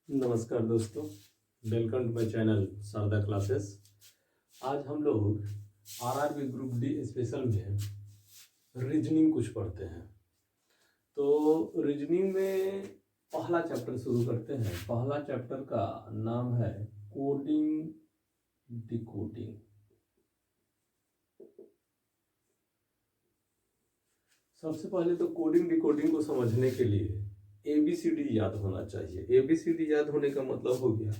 नमस्कार दोस्तों, welcome to my channel Sharda classes. आज हम लोग आरआरबी ग्रुप डी स्पेशल में रीजनिंग कुछ पढ़ते हैं। तो रीजनिंग में पहला चैप्टर शुरू करते हैं। पहला चैप्टर का नाम है कोडिंग डिकोडिंग। सबसे पहले तो कोडिंग डिकोडिंग को समझने के लिए ABCD याद होना चाहिए। ABCD याद होने का मतलब हो गया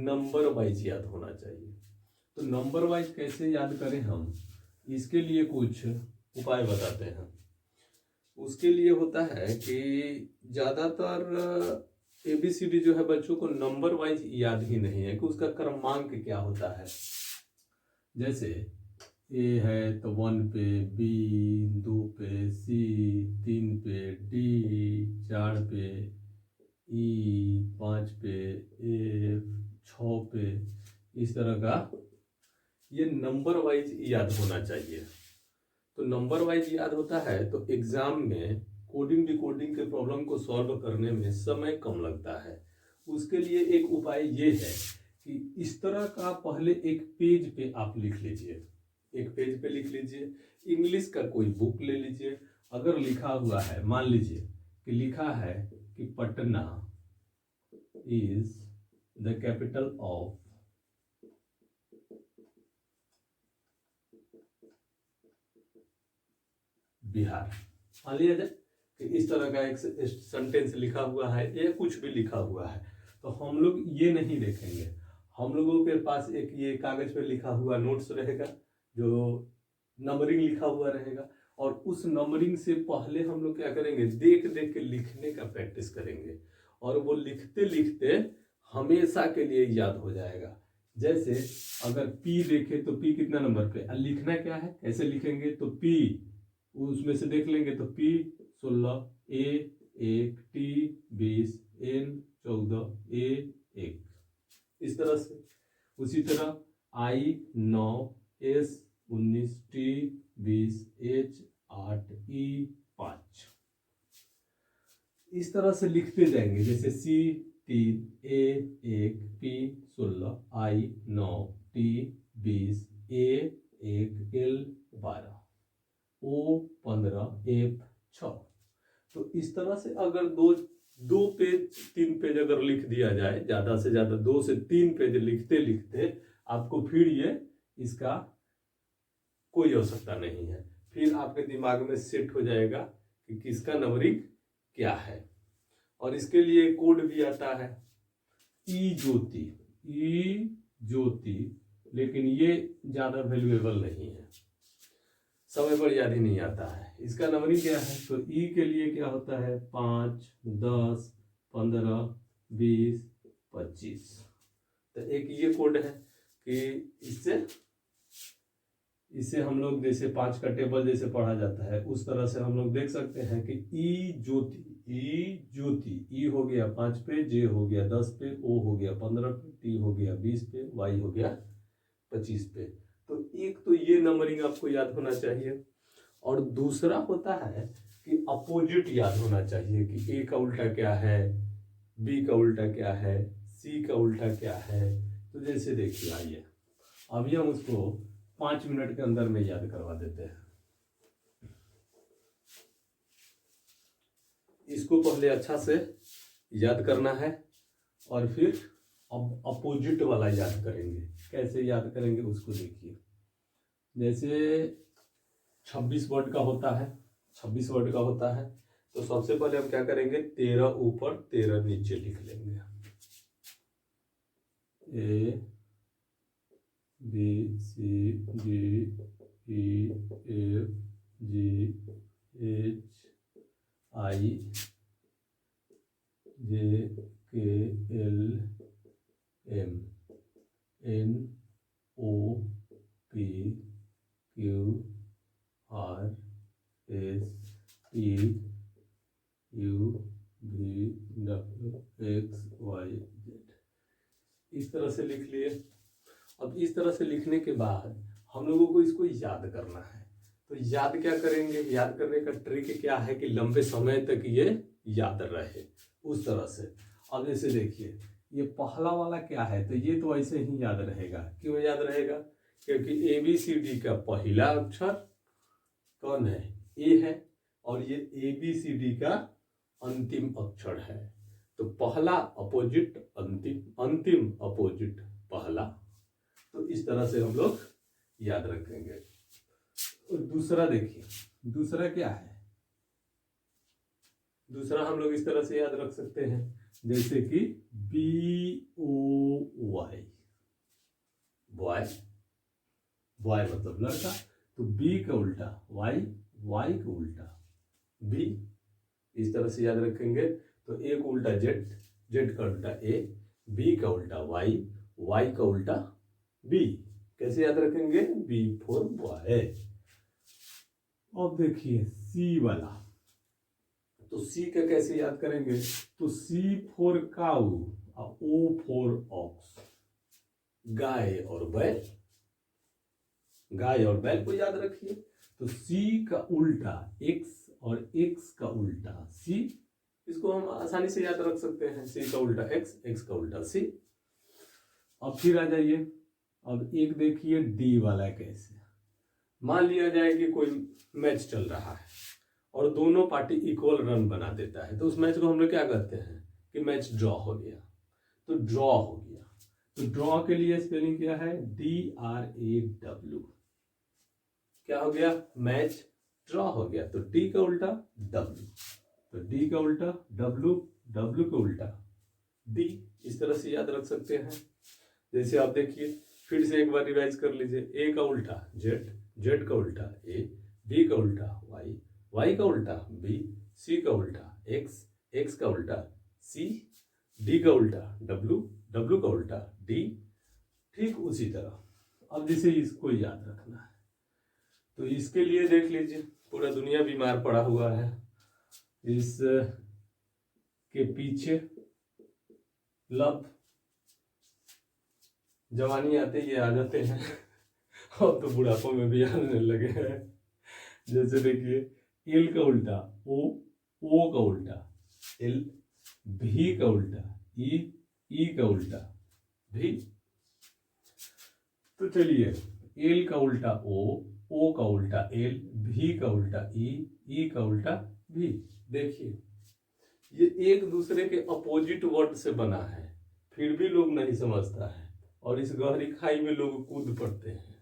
नंबर वाइज याद होना चाहिए। तो नंबर वाइज कैसे याद करें हम, इसके लिए कुछ उपाय बताते हैं। उसके लिए होता है कि ज़्यादातर ABCD जो है बच्चों को नंबर वाइज याद ही नहीं है कि उसका क्रमांक क्या होता है। जैसे A है तो 1 पे, B 2 पे, C 3 पे, D 4 पे, E 5 पे, F 6 पे, इस तरह का ये नंबर वाइज याद होना चाहिए। तो नंबर वाइज याद होता है तो एग्जाम में कोडिंग डिकोडिंग के प्रॉब्लम को सॉल्व करने में समय कम लगता है। उसके लिए एक उपाय ये है कि इस तरह का पहले एक पेज पे आप लिख लीजिए। एक पेज पे लिख लीजिए, इंग्लिश का कोई बुक ले लीजिए। अगर लिखा हुआ है, मान लीजिए कि लिखा है कि Patna is the capital of Bihar, मान लिया जाए कि इस तरह का एक सेंटेंस लिखा हुआ है या कुछ भी लिखा हुआ है, तो हम लोग ये नहीं देखेंगे। हम लोगों के पास एक ये कागज पे लिखा हुआ नोट्स रहेगा जो नंबरिंग लिखा हुआ रहेगा, और उस नंबरिंग से पहले हम लोग क्या करेंगे, देख देख के लिखने का प्रैक्टिस करेंगे, और वो लिखते लिखते हमेशा के लिए याद हो जाएगा। जैसे अगर P देखे तो P कितना नंबर पे, लिखना क्या है, कैसे लिखेंगे, तो P उसमें से देख लेंगे तो P 16, A 1, T 20, N 14, A 1, इस तरह से। उसी तरह I 9, S 19, T 20, H 8, E 5, इस तरह से लिखते जाएंगे। जैसे C 3, A 1, P 16, I 9, T 20, A 1, L 12, O 15, F 6। तो इस तरह से अगर दो पेज 3 पेज अगर लिख दिया जाए, ज्यादा से ज्यादा 2 से 3 पेज लिखते लिखते आपको फिर ये इसका कोई आवश्यकता नहीं है। फिर आपके दिमाग में सेट हो जाएगा कि किसका नंबरिंग क्या है। और इसके लिए कोड भी आता है ई ज्योति, लेकिन ये ज्यादा वैल्यूएबल नहीं है, समय पर याद ही नहीं आता है। इसका नंबरिंग क्या है, तो ई के लिए क्या होता है 5, 10, 15, 20, 25। तो एक ये कोड है कि इससे हम लोग जैसे 5 का टेबल जैसे पढ़ा जाता है उस तरह से हम लोग देख सकते हैं कि ई ज्योति, ई हो गया 5 पे, जे हो गया 10 पे, ओ हो गया 15 पे, टी हो गया 20 पे, वाई हो गया 25 पे। तो एक तो ये नंबरिंग आपको याद होना चाहिए, और दूसरा होता है कि अपोजिट याद होना चाहिए कि ए का उल्टा क्या है, बी का उल्टा क्या है, सी का उल्टा क्या है। तो जैसे देखिए, आइए अभी हम उसको 5 मिनट के अंदर में याद करवा देते हैं। इसको पहले अच्छा से याद करना है और फिर अब अपोजिट वाला याद करेंगे। कैसे याद करेंगे उसको देखिए। जैसे 26 वर्ड का होता है, 26 वर्ड का होता है, तो सबसे पहले हम क्या करेंगे, 13 ऊपर 13 नीचे लिख लेंगे। A B C D E F G H I J K L M N O P Q R S T U V W X Y Z, इस तरह से लिख लिए। अब इस तरह से लिखने के बाद हम लोगों को इसको याद करना है। तो याद क्या करेंगे, याद करने का ट्रिक क्या है कि लंबे समय तक ये याद रहे, उस तरह से। अब जैसे देखिए, ये पहला वाला क्या है, तो ये तो ऐसे ही याद रहेगा। क्यों याद रहेगा? क्योंकि ABCD का पहला अक्षर कौन है? ए है, और ये ABCD का अंतिम अक्षर है। तो पहला अपोजिट अंतिम, अंतिम अपोजिट पहला। तो इस तरह से हम लोग याद रखेंगे। और दूसरा देखिए, दूसरा क्या है? दूसरा हम लोग इस तरह से याद रख सकते हैं, जैसे कि BOY, बॉय, बॉय मतलब लड़का, तो B का उल्टा Y, Y का उल्टा B, इस तरह से याद रखेंगे। तो A का उल्टा Z, Z का उल्टा A, B का उल्टा Y, Y का उल्टा B। कैसे याद रखेंगे? B for boy. अब देखिए C वाला, तो C का कैसे याद करेंगे? तो C फॉर काऊ और O फॉर ऑक्स, गाय और बैल, गाय और बैल को याद रखिए। तो C का उल्टा X और X का उल्टा C, इसको हम आसानी से याद रख सकते हैं। C का उल्टा X, X का उल्टा C। अब फिर आ जाइए, अब एक देखिए D वाला कैसे। मान लिया जाए कि कोई मैच चल रहा है और दोनों पार्टी इक्वल रन बना देता है, तो उस मैच को हम लोग क्या कहते हैं कि मैच ड्रॉ हो गया। तो ड्रॉ हो गया, तो ड्रॉ के लिए स्पेलिंग क्या है? DRAW। क्या हो गया? मैच ड्रॉ हो गया। तो D का उल्टा W, तो D का उल्टा W, W का उल्टा D। इस तरह से याद रख सकते हैं। जैसे आप देखिए, फिर से एक बार रिवाइज कर लीजिए। A का उल्टा Z, Z का उल्टा A, B का उल्टा Y, Y का उल्टा B, C का उल्टा X, X का उल्टा C, D का उल्टा W, W का उल्टा D। ठीक उसी तरह अब जैसे इसको याद रखना है, तो इसके लिए देख लीजिए, पूरा दुनिया बीमार पड़ा हुआ है। इस के पीछे लव, जवानी आते ये आ जाते हैं और तो बुढ़ापों में भी आने लगे हैं। जैसे देखिए, एल का उल्टा O, O का उल्टा L, भी का उल्टा E, E का उल्टा भी। तो चलिए, एल का उल्टा O का उल्टा L, भी का उल्टा E, E का उल्टा भी। देखिए, ये एक दूसरे के अपोजिट वर्ड से बना है, फिर भी लोग नहीं समझता है, और इस गहरी खाई में लोग कूद पड़ते हैं।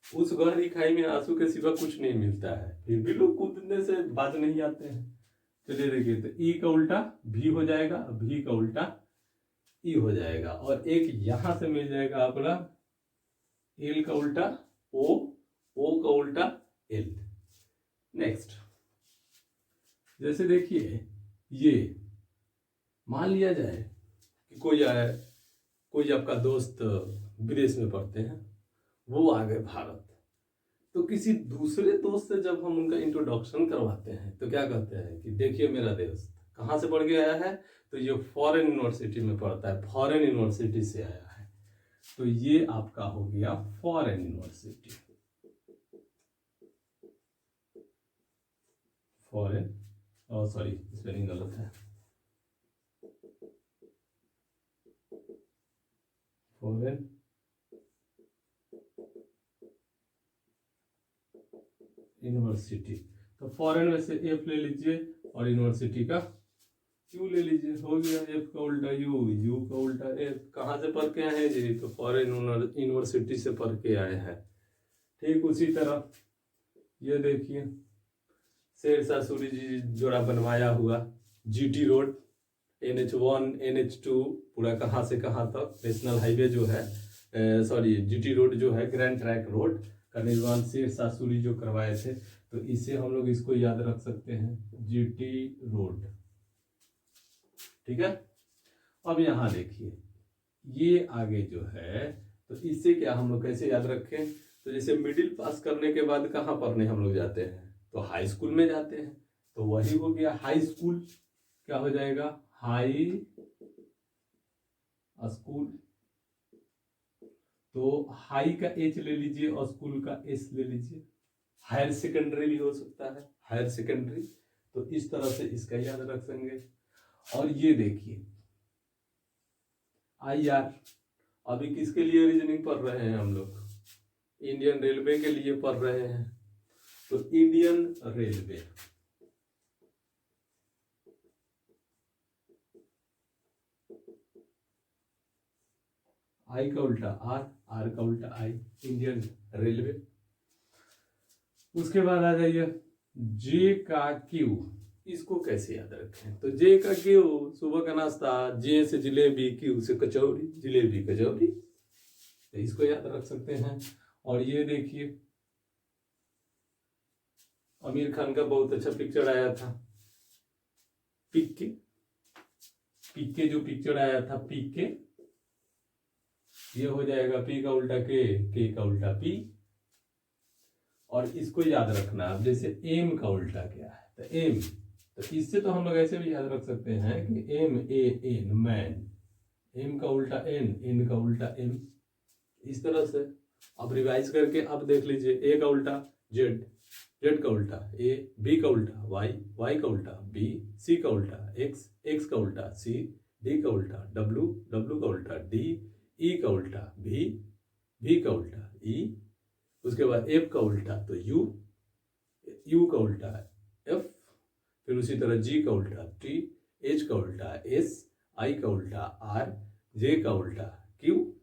उस गहरी खाई में आंसू के सिवा कुछ नहीं मिलता है, फिर भी लोग कूदने से बाज नहीं आते हैं। चलिए देखिए, तो ई का उल्टा भी हो जाएगा, भी का उल्टा ई हो जाएगा, और एक यहां से मिल जाएगा अपना एल का उल्टा ओ, ओ का उल्टा एल। नेक्स्ट, जैसे देखिए, ये मान लिया जाए कि कोई आपका दोस्त विदेश में पढ़ते हैं, वो आ गए भारत, तो किसी दूसरे दोस्त से जब हम उनका इंट्रोडक्शन करवाते हैं तो क्या कहते हैं कि देखिए मेरा दोस्त कहाँ से पढ़ के आया है, तो ये फॉरेन यूनिवर्सिटी में पढ़ता है, फॉरेन यूनिवर्सिटी से आया है। तो ये आपका हो गया foreign university, foreign, sorry spelling गलत है, फॉरेन यूनिवर्सिटी। तो फॉरेन में से एफ ले लीजिए और यूनिवर्सिटी का क्यू ले लीजिए, हो गया एफ का उल्टा यू, यू का उल्टा एफ। कहाँ से पढ़ के आए हैं जी? तो फॉरेन यूनिवर्सिटी से पढ़ के आए हैं। ठीक उसी तरह ये देखिए, शेरशाह सूरी जी जोड़ा बनवाया हुआ GT रोड, NH1 NH2 पूरा कहाँ से कहाँ तक नेशनल हाईवे जो है, सॉरी GT रोड जो है, ग्रैंड ट्रैक रोड का निर्माण शेरशाह सूरी जो करवाए थे। तो इसे हम लोग इसको याद रख सकते हैं, GT रोड। ठीक है। अब यहाँ देखिए, ये आगे जो है, तो इससे क्या हम लोग कैसे याद रखें? तो जैसे मिडिल पास करने के बाद कहाँ पढ़ने हम लोग जाते हैं? तो हाई स्कूल में जाते हैं, तो वही हो गया हाई स्कूल। क्या हो जाएगा? High school. तो हाई का H ले लीजिए और स्कूल का S ले लीजिए। हायर सेकेंडरी भी हो सकता है, हायर सेकेंडरी। तो इस तरह से इसका याद रख सकेंगे। और ये देखिए, IR। अभी किसके लिए रीजनिंग पढ़ रहे हैं हम लोग? इंडियन रेलवे के लिए पढ़ रहे हैं। तो इंडियन रेलवे, आई का उल्टा आर, आर का उल्टा आई, इंडियन रेलवे। उसके बाद आ जाइए जे का क्यू। इसको कैसे याद रखें? तो जे का क्यू, सुबह का नाश्ता, जे से जलेबी, क्यू से कचौरी, जलेबी कचौरी, तो इसको याद रख सकते हैं। और ये देखिए आमिर खान का बहुत अच्छा पिक्चर आया था, पिक्के। पिक्के जो पिक्चर आया था, पिक्के, ये हो जाएगा पी का उल्टा के का उल्टा पी। और इसको याद रखना अब, जैसे एम का उल्टा क्या है? तो एम, तो इससे तो हम लोग ऐसे भी याद रख सकते हैं कि M A N, man. M का उल्टा एन, एन का उल्टा एम, इस तरह से। अब रिवाइज करके अब देख लीजिए, ए का उल्टा जेड, जेड का उल्टा ए, बी का उल्टा वाई, वाई का उल्टा बी, सी का उल्टा एक्स, एक्स का उल्टा सी, डी का उल्टा डब्ल्यू, डब्ल्यू का उल्टा डी, ई का उल्टा भी, भी का उल्टा ई। उसके बाद एफ का उल्टा तो यू, यू का उल्टा एफ, फिर उसी तरह जी का उल्टा टी, एच का उल्टा एस, आई का उल्टा आर, जे का उल्टा क्यू,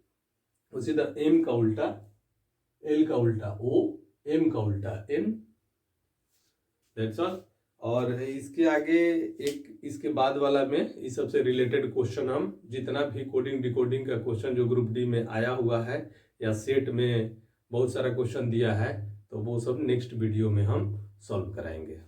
उसी तरह एम का उल्टा, एल का उल्टा ओ, एम का उल्टा एन। That's all. और इसके आगे एक, इसके बाद वाला में इस सबसे रिलेटेड क्वेश्चन, हम जितना भी कोडिंग डिकोडिंग का क्वेश्चन जो ग्रुप डी में आया हुआ है या सेट में बहुत सारा क्वेश्चन दिया है, तो वो सब नेक्स्ट वीडियो में हम सॉल्व कराएंगे।